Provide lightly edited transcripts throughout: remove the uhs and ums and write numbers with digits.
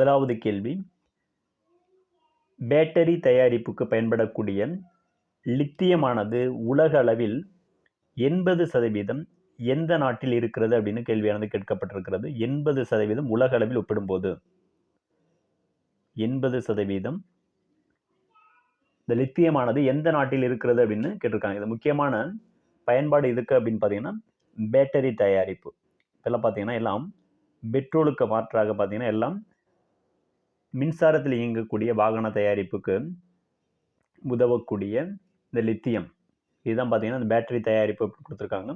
முதலாவது கேள்வி, பேட்டரி தயாரிப்புக்கு பயன்படக்கூடிய லித்தியமானது உலக அளவில் 80% எந்த நாட்டில் இருக்கிறது அப்படின்னு கேள்வியானது கேட்கப்பட்டிருக்கிறது. 80% உலக அளவில் ஒப்பிடும்போது 80% இந்த லித்தியமானது எந்த நாட்டில் இருக்கிறது அப்படின்னு கேட்டிருக்காங்க. இது முக்கியமான பயன்பாடு இதுக்கு அப்படின்னு பார்த்தீங்கன்னா பேட்டரி தயாரிப்பு. இதெல்லாம் பார்த்தீங்கன்னா எல்லாம் பெட்ரோலுக்கு மாற்றாக பார்த்தீங்கன்னா எல்லாம் மின்சாரத்தில் இயங்கக்கூடிய வாகன தயாரிப்புக்கு உதவக்கூடிய இந்த லித்தியம் இதுதான் பார்த்தீங்கன்னா இந்த பேட்டரி தயாரிப்பு கொடுத்துருக்காங்க.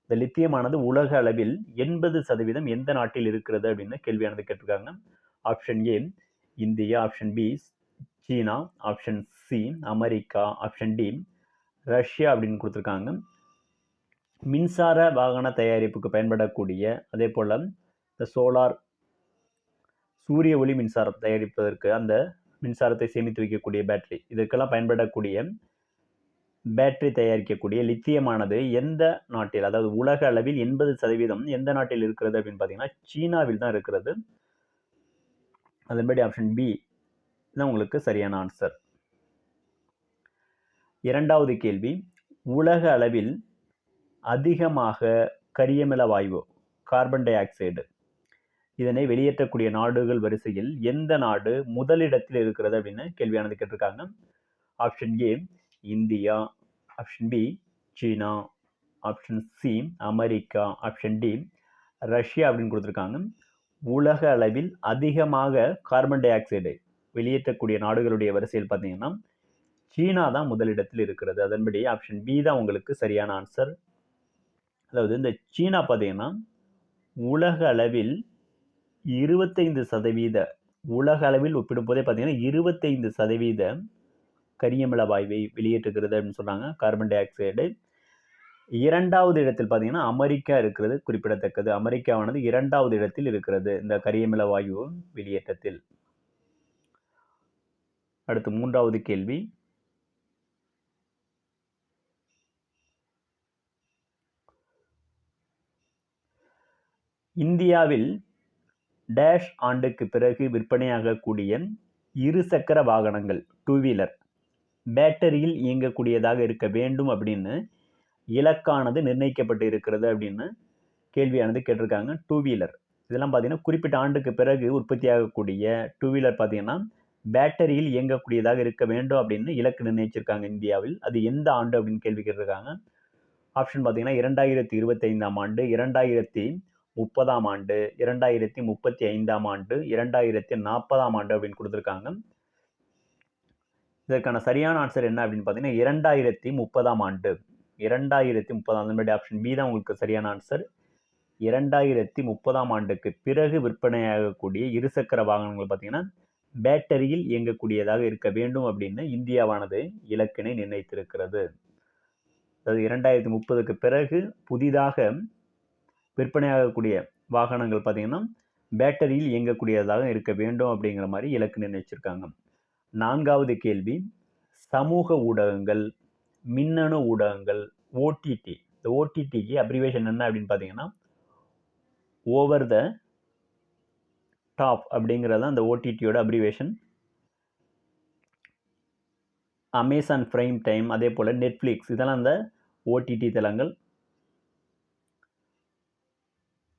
இந்த லித்தியமானது உலக அளவில் 80% எந்த நாட்டில் இருக்கிறது அப்படின்னு கேள்வியானது கேட்டிருக்காங்க. Option A India, option B China, option C America, option D Russia அப்படின்னு கொடுத்துருக்காங்க. மின்சார வாகன தயாரிப்புக்கு பயன்படக்கூடிய அதே போல் இந்த சூரிய ஒளி மின்சாரம் தயாரிப்பதற்கு அந்த மின்சாரத்தை சேமித்து வைக்கக்கூடிய பேட்டரி இதற்கெல்லாம் பயன்படக்கூடிய பேட்டரி தயாரிக்கக்கூடிய லித்தியமானது எந்த நாட்டில், அதாவது உலக அளவில் 80% எந்த நாட்டில் இருக்கிறது அப்படின்னு பார்த்தீங்கன்னா சீனாவில் தான் இருக்கிறது. அதன்படி ஆப்ஷன் பி தான் உங்களுக்கு சரியான ஆன்சர். இரண்டாவது கேள்வி, உலக அளவில் அதிகமாக கரியமில வாயு கார்பன் டை ஆக்சைடு இதனை வெளியேற்றக்கூடிய நாடுகள் வரிசையில் எந்த நாடு முதலிடத்தில் இருக்கிறது அப்படின்னு கேள்வியானது கேட்டிருக்காங்க. Option A India, option B China, option C America, option D Russia அப்படின்னு கொடுத்துருக்காங்க. உலக அளவில் அதிகமாக கார்பன் டை ஆக்சைடை வெளியேற்றக்கூடிய நாடுகளுடைய வரிசையில் பார்த்தீங்கன்னா சீனா தான் முதலிடத்தில் இருக்கிறது. அதன்படி ஆப்ஷன் பி தான் உங்களுக்கு சரியான ஆன்சர். அதாவது இந்த சீனா பார்த்தீங்கன்னா உலக அளவில் 25% உலக அளவில் ஒப்பிடும்போதே பார்த்தீங்கன்னா 25% கரியமில வாயுவை வெளியேற்றுகிறது அப்படின்னு சொன்னாங்க கார்பன் டை ஆக்சைடு. இரண்டாவது இடத்தில் பார்த்தீங்கன்னா அமெரிக்கா இருக்கிறது குறிப்பிடத்தக்கது. அமெரிக்காவானது இரண்டாவது இடத்தில் இருக்கிறது இந்த கரியமில வாயு வெளியேற்றத்தில். அடுத்து மூன்றாவது கேள்வி, இந்தியாவில் டேஷ் ஆண்டுக்கு பிறகு விற்பனையாகக்கூடிய இருசக்கர வாகனங்கள் 2 வீலர் பேட்டரியில் இயங்கக்கூடியதாக இருக்க வேண்டும் அப்படின்னு இலக்கானது நிர்ணயிக்கப்பட்டு இருக்கிறது அப்படின்னு கேள்வியானது கேட்டிருக்காங்க. 2 வீலர் இதெல்லாம் பார்த்தீங்கன்னா குறிப்பிட்ட ஆண்டுக்கு பிறகு உற்பத்தியாகக்கூடிய 2 வீலர் பார்த்தீங்கன்னா பேட்டரியில் இயங்கக்கூடியதாக இருக்க வேண்டும் அப்படின்னு இலக்கு நிர்ணயிச்சிருக்காங்க இந்தியாவில். அது எந்த ஆண்டு அப்படின்னு கேள்வி கேட்டிருக்காங்க. ஆப்ஷன் பார்த்தீங்கன்னா 2025ஆம் ஆண்டு, 2030ஆம் ஆண்டு, 2035ஆம் ஆண்டு, 2040ஆம் ஆண்டு அப்படின்னு கொடுத்துருக்காங்க. இதற்கான சரியான ஆன்சர் என்ன அப்படின்னு பார்த்தீங்கன்னா 2030ஆம் ஆண்டு. 2030 அதன்படி ஆப்ஷன் பி தான் உங்களுக்கு சரியான ஆன்சர். 2030ஆம் ஆண்டுக்கு பிறகு விற்பனையாகக்கூடிய இருசக்கர வாகனங்கள் பார்த்தீங்கன்னா பேட்டரியில் இயங்கக்கூடியதாக இருக்க வேண்டும் அப்படின்னு இந்தியாவானது இலக்கினை நிர்ணயித்திருக்கிறது. அதாவது 2030க்கு பிறகு புதிதாக விற்பனையாகக்கூடிய வாகனங்கள் பார்த்தீங்கன்னா பேட்டரியில் இயங்கக்கூடியதாக இருக்க வேண்டும் அப்படிங்கிற மாதிரி இலக்கு நிர்ணயிச்சிருக்காங்க. நான்காவது கேள்வி, சமூக ஊடகங்கள், மின்னணு ஊடகங்கள், ஓடிடி. இந்த ஓடிடிக்கு அப்ரிவேஷன் என்ன அப்படின்னு பார்த்தீங்கன்னா ஓவர் த டாப் அப்படிங்கிறது அந்த ஓடிடியோட அப்ரிவேஷன். அமேசான் பிரைம் டைம், அதே போல் நெட்ஃப்ளிக்ஸ் இதெல்லாம் அந்த ஓடிடி தளங்கள்.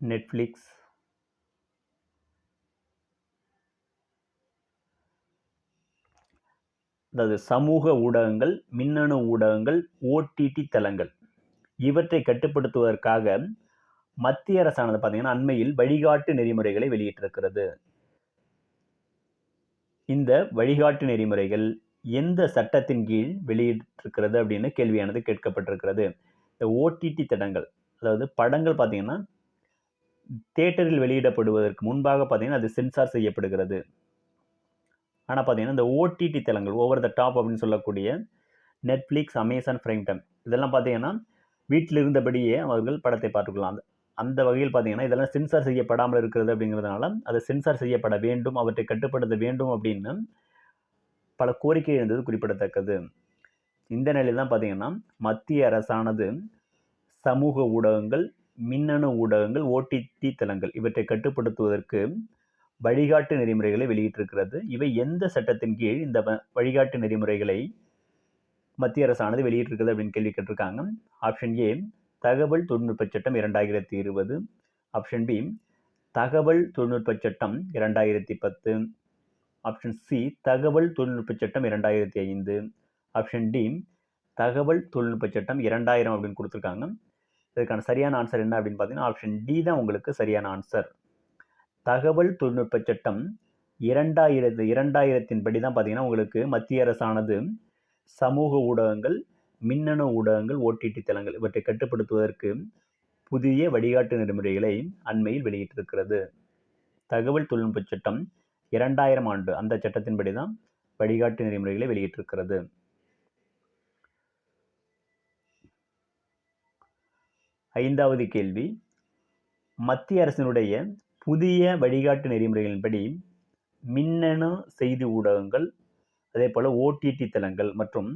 நெட்ஃப்ளிக்ஸ், அதாவது சமூக ஊடகங்கள், மின்னணு ஊடகங்கள், ஓடிடி தளங்கள் இவற்றை கட்டுப்படுத்துவதற்காக மத்திய அரசானது பார்த்தீங்கன்னா அண்மையில் வழிகாட்டு நெறிமுறைகளை வெளியிட்டிருக்கிறது. இந்த வழிகாட்டு நெறிமுறைகள் எந்த சட்டத்தின் கீழ் வெளியிட்டிருக்கிறது அப்படின்னு கேள்வியானது கேட்கப்பட்டிருக்கிறது. இந்த ஓடிடி தளங்கள், அதாவது படங்கள் பார்த்தீங்கன்னா தியேட்டரில் வெளியிடப்படுவதற்கு முன்பாக பார்த்தீங்கன்னா அது சென்சார் செய்யப்படுகிறது. ஆனால் பார்த்தீங்கன்னா இந்த ஓடிடி தளங்கள் ஓவர் த டாப் அப்படின்னு சொல்லக்கூடிய நெட்ஃப்ளிக்ஸ், அமேசான் பிரைம் டைம் இதெல்லாம் பார்த்தீங்கன்னா வீட்டில் இருந்தபடியே அவர்கள் படத்தை பார்த்துக்கலாம். அந்த வகையில் பார்த்தீங்கன்னா இதெல்லாம் சென்சார் செய்யப்படாமல் இருக்கிறது அப்படிங்கிறதுனால அதை சென்சார் செய்யப்பட வேண்டும், அவற்றை கட்டுப்படுத்த வேண்டும் அப்படின்னு பல கோரிக்கை இருந்தது குறிப்பிடத்தக்கது. இந்த நிலையில் தான் பார்த்தீங்கன்னா மத்திய அரசானது சமூக ஊடகங்கள், மின்னணு ஊடகங்கள், ஓடிடி தளங்கள் இவற்றை கட்டுப்படுத்துவதற்கு வழிகாட்டு நெறிமுறைகளை வெளியிட்டிருக்கிறது. இவை எந்த சட்டத்தின் கீழ் இந்த வழிகாட்டு நெறிமுறைகளை மத்திய அரசானது வெளியிட்டிருக்கிறது அப்படின்னு கேள்வி கேட்டிருக்காங்க. ஆப்ஷன் ஏ தகவல் தொழில்நுட்ப சட்டம் 2020. ஆப்ஷன் பி தகவல் தொழில்நுட்ப சட்டம் 2010. ஆப்ஷன் சி தகவல் தொழில்நுட்ப சட்டம் 2005. ஆப்ஷன் டி தகவல் தொழில்நுட்ப சட்டம் 2000 அப்படின்னு கொடுத்துருக்காங்க. இதுக்கான சரியான ஆன்சர் என்ன அப்படின்னு பார்த்தீங்கன்னா ஆப்ஷன் டி தான் உங்களுக்கு சரியான ஆன்சர். தகவல் தொழில்நுட்ப சட்டம் 2000 படி தான் பார்த்தீங்கன்னா உங்களுக்கு மத்திய அரசானது சமூக ஊடகங்கள், மின்னணு ஊடகங்கள், ஓடிடி தளங்கள் இவற்றை கட்டுப்படுத்துவதற்கு புதிய வழிகாட்டு நெறிமுறைகளை அண்மையில் வெளியிட்டிருக்கிறது. தகவல் தொழில்நுட்ப சட்டம் 2000 ஆண்டு அந்த சட்டத்தின்படி தான் வழிகாட்டு நெறிமுறைகளை வெளியிட்டிருக்கிறது. ஐந்தாவது கேள்வி, மத்திய அரசினுடைய புதிய வழிகாட்டு நெறிமுறைகளின்படி மின்னணு செய்தி ஊடகங்கள், அதே போல ஓடிடி தளங்கள் மற்றும்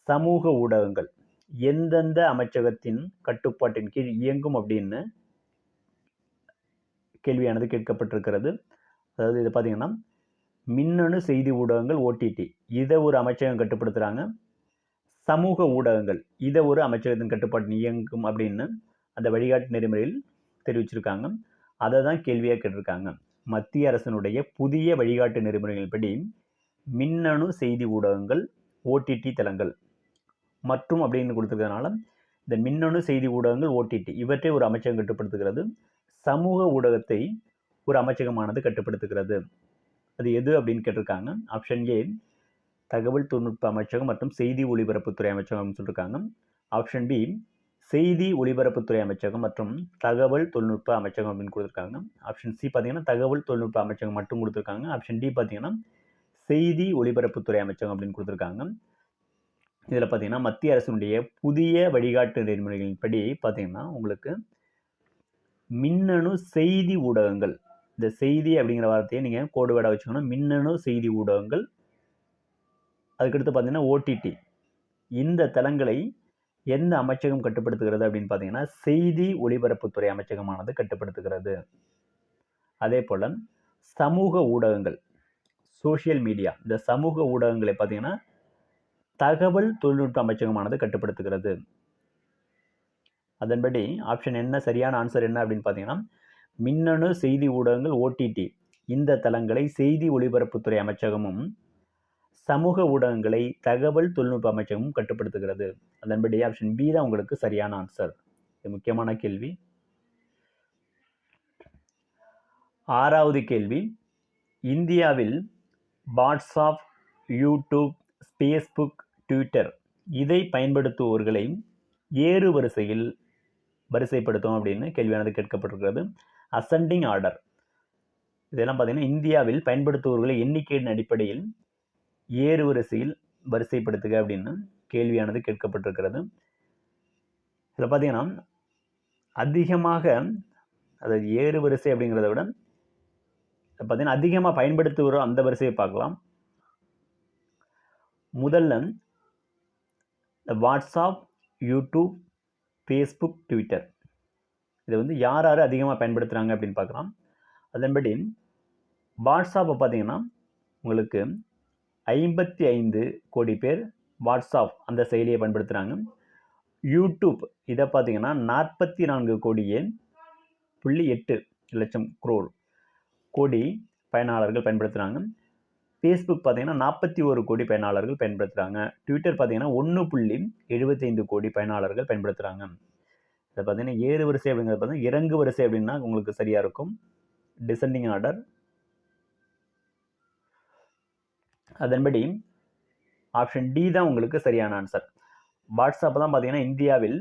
சமூக ஊடகங்கள் எந்தெந்த அமைச்சகத்தின் கட்டுப்பாட்டின் கீழ் இயங்கும் அப்படின்னு கேள்வியானது கேட்கப்பட்டிருக்கிறது. அதாவது இது பார்த்தீங்கன்னா மின்னணு செய்தி ஊடகங்கள் ஓடிடி இதை ஒரு அமைச்சகம் கட்டுப்படுத்துகிறாங்க, சமூக ஊடகங்கள் இதை ஒரு அமைச்சகத்தின் கட்டுப்பாட்டின் இயங்கும் அப்படின்னு அந்த வழிகாட்டு நெறிமுறையில் தெரிவிச்சிருக்காங்க. அதை தான் கேள்வியாக கேட்டிருக்காங்க. மத்திய அரசினுடைய புதிய வழிகாட்டு நெறிமுறைகளின்படி மின்னணு செய்தி ஊடகங்கள், ஓடிடி தளங்கள் மற்றும் அப்படின்னு கொடுத்துருக்கிறதுனால இந்த மின்னணு செய்தி ஊடகங்கள், ஓடிடி இவற்றை ஒரு அமைச்சகம் கட்டுப்படுத்துகிறது, சமூக ஊடகத்தை ஒரு அமைச்சகமானது கட்டுப்படுத்துகிறது. அது எது அப்படின்னு கேட்டிருக்காங்க. ஆப்ஷன் ஏ தகவல் தொழில்நுட்ப அமைச்சகம் மற்றும் செய்தி ஒலிபரப்புத்துறை அமைச்சகம் அப்படின்னு சொல்லியிருக்காங்க. ஆப்ஷன் பி செய்தி ஒலிபரப்புத்துறை அமைச்சகம் மற்றும் தகவல் தொழில்நுட்ப அமைச்சகம் அப்படின்னு கொடுத்துருக்காங்க. ஆப்ஷன் சி பார்த்தீங்கன்னா தகவல் தொழில்நுட்ப அமைச்சகம் மட்டும் கொடுத்துருக்காங்க. ஆப்ஷன் டி பார்த்தீங்கன்னா செய்தி ஒலிபரப்புத்துறை அமைச்சகம் அப்படின்னு கொடுத்துருக்காங்க. இதில் பார்த்தீங்கன்னா மத்திய அரசினுடைய புதிய வழிகாட்டு நெறிமுறைகளின்படி பார்த்தீங்கன்னா உங்களுக்கு மின்னணு செய்தி ஊடகங்கள், இந்த செய்தி அப்படிங்கிற வார்த்தையை நீங்கள் கோடு வேர்டாக வச்சுக்கணும். மின்னணு செய்தி ஊடகங்கள், அதுக்கடுத்து பார்த்தீங்கன்னா ஓடிடி, இந்த தளங்களை எந்த அமைச்சகம் கட்டுப்படுத்துகிறது அப்படின்னு பார்த்தீங்கன்னா செய்தி ஒலிபரப்புத்துறை அமைச்சகமானது கட்டுப்படுத்துகிறது. அதே போல் சமூக ஊடகங்கள், சோஷியல் மீடியா, இந்த சமூக ஊடகங்களை பார்த்தீங்கன்னா தகவல் தொழில்நுட்ப அமைச்சகமானது கட்டுப்படுத்துகிறது. அதன்படி ஆப்ஷன் என்ன சரியான ஆன்சர் என்ன அப்படின்னு பார்த்தீங்கன்னா மின்னணு செய்தி ஊடகங்கள் ஓடிடி இந்த தளங்களை செய்தி ஒலிபரப்புத்துறை அமைச்சகமும் சமூக ஊடகங்களை தகவல் தொழில்நுட்ப அமைச்சகமும் கட்டுப்படுத்துகிறது. அதன்படி ஆப்ஷன் பி தான் உங்களுக்கு சரியான ஆன்சர். இது முக்கியமான கேள்வி. ஆறாவது கேள்வி, இந்தியாவில் வாட்ஸ்அப், யூடியூப், ஃபேஸ்புக், ட்விட்டர் இதை பயன்படுத்துவோர்களை ஏறு வரிசையில் வரிசைப்படுத்தும் அப்படின்னு கேள்வியானது கேட்கப்பட்டிருக்கிறது. அசெண்டிங் ஆர்டர், இதெல்லாம் பார்த்தீங்கன்னா இந்தியாவில் பயன்படுத்துவோர்களை எண்ணிக்கையின் அடிப்படையில் ஏறு வரிசையில் வரிசைப்படுத்துக அப்படின்னு கேள்வியானது கேட்கப்பட்டிருக்கிறது. இதில் பார்த்தீங்கன்னா அதிகமாக, அதாவது ஏறு வரிசை அப்படிங்கிறத விட பார்த்தீங்கன்னா அதிகமாக பயன்படுத்துகிறோம் அந்த வரிசையை பார்க்கலாம். முதல்ல வாட்ஸ்அப், யூடியூப், ஃபேஸ்புக், ட்விட்டர் இதை வந்து யார் யார் அதிகமாக பயன்படுத்துகிறாங்க அப்படின்னு பார்க்கலாம். அதன்படி வாட்ஸ்அப்பை பார்த்தீங்கன்னா உங்களுக்கு 55 கோடி பேர் வாட்ஸ்அப் அந்த செயலியை பயன்படுத்துகிறாங்க. யூடியூப் இதை பார்த்தீங்கன்னா 44.8 லட்சம் கோடி பயனாளர்கள் பயன்படுத்துகிறாங்க. ஃபேஸ்புக் பார்த்தீங்கன்னா 41 கோடி பயனாளர்கள் பயன்படுத்துகிறாங்க. ட்விட்டர் பார்த்தீங்கன்னா 1.75 கோடி பயனாளர்கள் பயன்படுத்துகிறாங்க. இதை பார்த்தீங்கன்னா ஏறு வரிசை அப்படிங்கிறது பார்த்தீங்கன்னா இறங்கு வரிசை அப்படின்னா உங்களுக்கு சரியாக இருக்கும், டிசெண்டிங் ஆர்டர். அதன்படி ஆப்ஷன் டி தான் உங்களுக்கு சரியான ஆன்சர். வாட்ஸ்அப் தான் பார்த்தீங்கன்னா இந்தியாவில்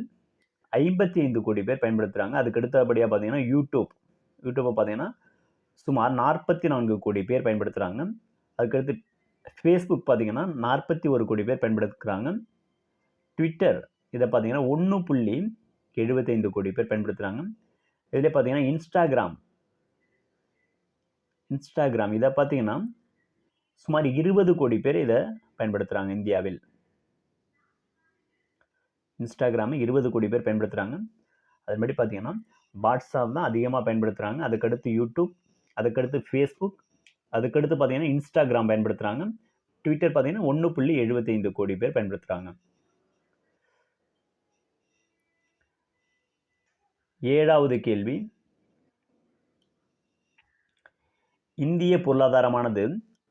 55 கோடி பேர் பயன்படுத்துகிறாங்க. அதுக்கு அடுத்தபடியாக பார்த்தீங்கன்னா யூடியூப்பை பார்த்தீங்கன்னா சுமார் 44 கோடி பேர் பயன்படுத்துகிறாங்க. அதுக்கடுத்து ஃபேஸ்புக் பார்த்தீங்கன்னா 41 கோடி பேர் பயன்படுத்துகிறாங்க. ட்விட்டர் இதை பார்த்தீங்கன்னா 1.75 கோடி பேர் பயன்படுத்துகிறாங்க. இதில் பார்த்தீங்கன்னா இன்ஸ்டாகிராம் இதை பார்த்தீங்கன்னா சுமார் 20 கோடி பேர் இதை பயன்படுத்துகிறாங்க. இந்தியாவில் இன்ஸ்டாகிராமை 20 கோடி பேர் பயன்படுத்துகிறாங்க. அதுபடி பார்த்தீங்கன்னா வாட்ஸ்அப் தான் அதிகமாக பயன்படுத்துகிறாங்க. அதுக்கடுத்து யூடியூப், அதுக்கடுத்து ஃபேஸ்புக், அதுக்கடுத்து பார்த்தீங்கன்னா இன்ஸ்டாகிராம் பயன்படுத்துகிறாங்க. ட்விட்டர் பார்த்தீங்கன்னா 1.75 கோடி பேர் பயன்படுத்துகிறாங்க. 7வது கேள்வி, இந்திய பொருளாதாரமானது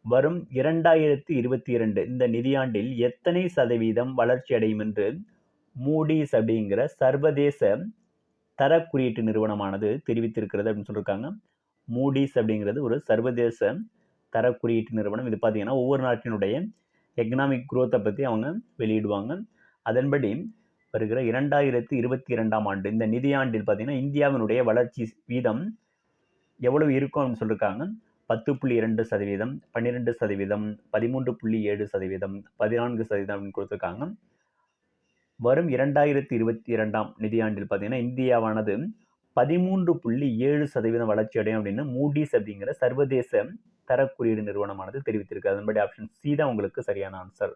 வரும் 2022 இந்த நிதியாண்டில் எத்தனை சதவீதம் வளர்ச்சி அடையும் என்று மூடிஸ் அப்படிங்கிற சர்வதேச தர குறியீட்டு நிறுவனமானது தெரிவித்திருக்கிறது அப்படின்னு சொல்லியிருக்காங்க. மூடிஸ் அப்படிங்கிறது ஒரு சர்வதேச தர குறியீட்டு நிறுவனம். இது பார்த்தீங்கன்னா ஒவ்வொரு நாட்டினுடைய எக்கனாமிக் குரோத்தை பற்றி அவங்க வெளியிடுவாங்க. அதன்படி வருகிற 2022ஆம் ஆண்டு இந்த நிதியாண்டில் பார்த்தீங்கன்னா இந்தியாவினுடைய வளர்ச்சி வீதம் எவ்வளவு இருக்கும் அப்படின்னு சொல்லியிருக்காங்க. 10.2%, 12%, 13.7%, 14% அப்படின்னு கொடுத்துருக்காங்க. வரும் 2022ஆம் நிதியாண்டில் பார்த்தீங்கன்னா இந்தியாவானது 13.7% வளர்ச்சி அடையும் அப்படின்னு மூடிஸ் அப்படிங்கிற சர்வதேச தர குறியீடு நிறுவனமானது தெரிவித்திருக்கு. அதன்படி ஆப்ஷன் சி தான் உங்களுக்கு சரியான ஆன்சர்.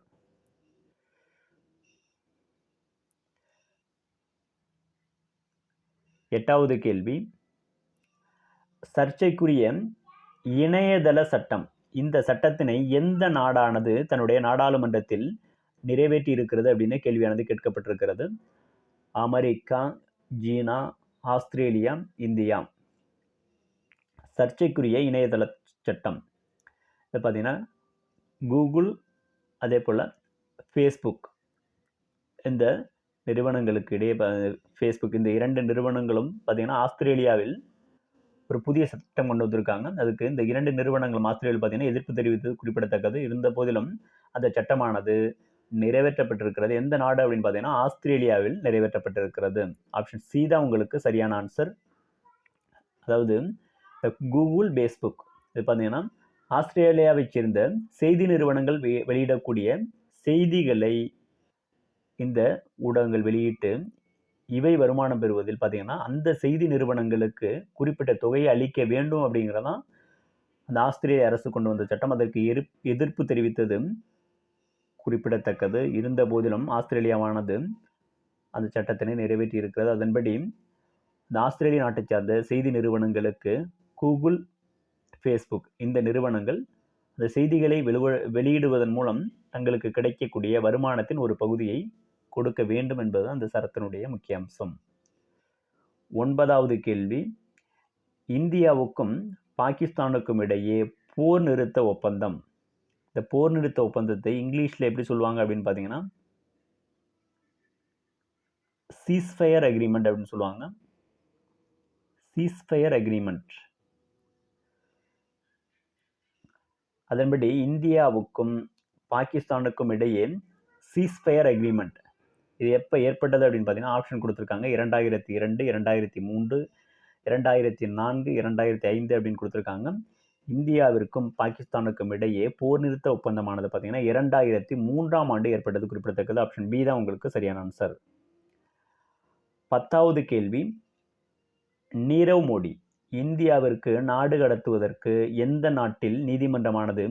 8வது கேள்வி, சர்ச்சைக்குரிய இணையதள சட்டம், இந்த சட்டத்தினை எந்த நாடானது தன்னுடைய நாடாளுமன்றத்தில் நிறைவேற்றி இருக்கிறது அப்படின்னு கேள்வியானது கேட்கப்பட்டிருக்கிறது. அமெரிக்கா, சீனா, ஆஸ்திரேலியா, இந்தியா. சர்ச்சைக்குரிய இணையதள சட்டம் இது பார்த்தீங்கன்னா கூகுள், அதே போல் ஃபேஸ்புக், இந்த நிறுவனங்களுக்கு இடையே ஃபேஸ்புக் இந்த 2 நிறுவனங்களும் பார்த்தீங்கன்னா ஆஸ்திரேலியாவில் ஒரு புதிய சட்டம் கொண்டு வந்திருக்காங்க. அதுக்கு இந்த 2 நிறுவனங்களும் ஆஸ்திரேலியாவில் பார்த்தீங்கன்னா எதிர்ப்பு தெரிவித்தது குறிப்பிடத்தக்கது. இருந்த போதிலும் அந்த சட்டமானது நிறைவேற்றப்பட்டிருக்கிறது. எந்த நாடு அப்படின்னு பார்த்தீங்கன்னா ஆஸ்திரேலியாவில் நிறைவேற்றப்பட்டிருக்கிறது. ஆப்ஷன் சி தான் உங்களுக்கு சரியான ஆன்சர். அதாவது கூகுள், ஃபேஸ்புக் இது பார்த்தீங்கன்னா ஆஸ்திரேலியாவை சேர்ந்த செய்தி நிறுவனங்கள் வெளியிடக்கூடிய செய்திகளை இந்த ஊடகங்கள் வெளியிட்டு இவை வருமானம் பெறுவதில் பார்த்தீங்கன்னா அந்த செய்தி நிறுவனங்களுக்கு குறிப்பிட்ட தொகையை அளிக்க வேண்டும் அப்படிங்கிறதான் அந்த ஆஸ்திரேலிய அரசு கொண்டு வந்த சட்டம். அதற்கு எதிர்ப்பு தெரிவித்தது குறிப்பிடத்தக்கது. இருந்த போதிலும் ஆஸ்திரேலியாவானது அந்த சட்டத்தினை நிறைவேற்றி இருக்கிறது. அதன்படி இந்த ஆஸ்திரேலிய நாட்டை சார்ந்த செய்தி நிறுவனங்களுக்கு கூகுள், ஃபேஸ்புக் இந்த நிறுவனங்கள் அந்த செய்திகளை வெளியிடுவதன் மூலம் தங்களுக்கு கிடைக்கக்கூடிய வருமானத்தின் ஒரு பகுதியை கொடுக்க வேண்டும் என்பது அந்த சட்டத்தினுடைய முக்கிய அம்சம். 9வது கேள்வி, இந்தியாவுக்கும் பாகிஸ்தானுக்கும் இடையே போர் நிறுத்த ஒப்பந்தம். இந்த போர் நிறுத்த ஒப்பந்தத்தை இங்கிலீஷ்ல எப்படி சொல்லுவாங்க அப்படின்னு பார்த்தீங்கன்னா சீஸ்ஃபயர் அக்ரிமெண்ட் அப்படின்னு சொல்லுவாங்க. Ceasefire agreement. அதன்படி இந்தியாவுக்கும் பாகிஸ்தானுக்கும் இடையே சீஸ்ஃபயர் அக்ரிமெண்ட் இது எப்போ ஏற்பட்டது அப்படின்னு பார்த்தீங்கன்னா ஆப்ஷன் கொடுத்துருக்காங்க. 2002, 2003, 2004, 2005 அப்படின்னு கொடுத்துருக்காங்க. இந்தியாவிற்கும் பாகிஸ்தானுக்கும் இடையே போர் நிறுத்த ஒப்பந்தமானது பார்த்தீங்கன்னா 2003ஆம் ஆண்டு ஏற்பட்டது குறிப்பிடத்தக்கது. ஆப்ஷன் பி தான் உங்களுக்கு சரியான ஆன்சர். 10வது கேள்வி, நீரவ் மோடி இந்தியாவிற்கு நாடு கடத்துவதற்கு எந்த நாட்டில் நீதிமன்றமானது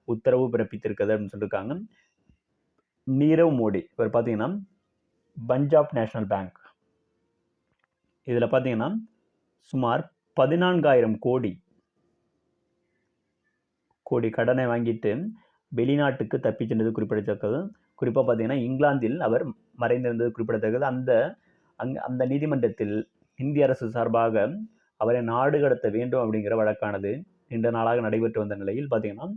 உத்தரவு பிறப்பித்திருக்கிறது அப்படின்னு சொல்லியிருக்காங்க. நீரவ் மோடி இவர் பார்த்தீங்கன்னா பஞ்சாப் நேஷனல் பேங்க் இதில் பார்த்தீங்கன்னா சுமார் 14,000 கோடி கடனை வாங்கிட்டு வெளிநாட்டுக்கு தப்பி சென்றது குறிப்பிடத்தக்கது. குறிப்பாக பார்த்தீங்கன்னா இங்கிலாந்தில் அவர் மறைந்திருந்தது குறிப்பிடத்தக்கது. அந்த நீதிமன்றத்தில் இந்திய அரசு சார்பாக அவரை நாடு கடத்த வேண்டும் அப்படிங்கிற வழக்கானது நீண்ட நாளாக நடைபெற்று வந்த நிலையில் பார்த்தீங்கன்னா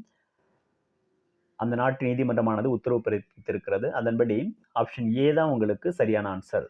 அந்த நாட்டு நீதிமன்றமானது உத்தரவு பிறப்பித்திருக்கிறது. அதன்படி ஆப்ஷன் ஏ தான் உங்களுக்கு சரியான ஆன்சர்.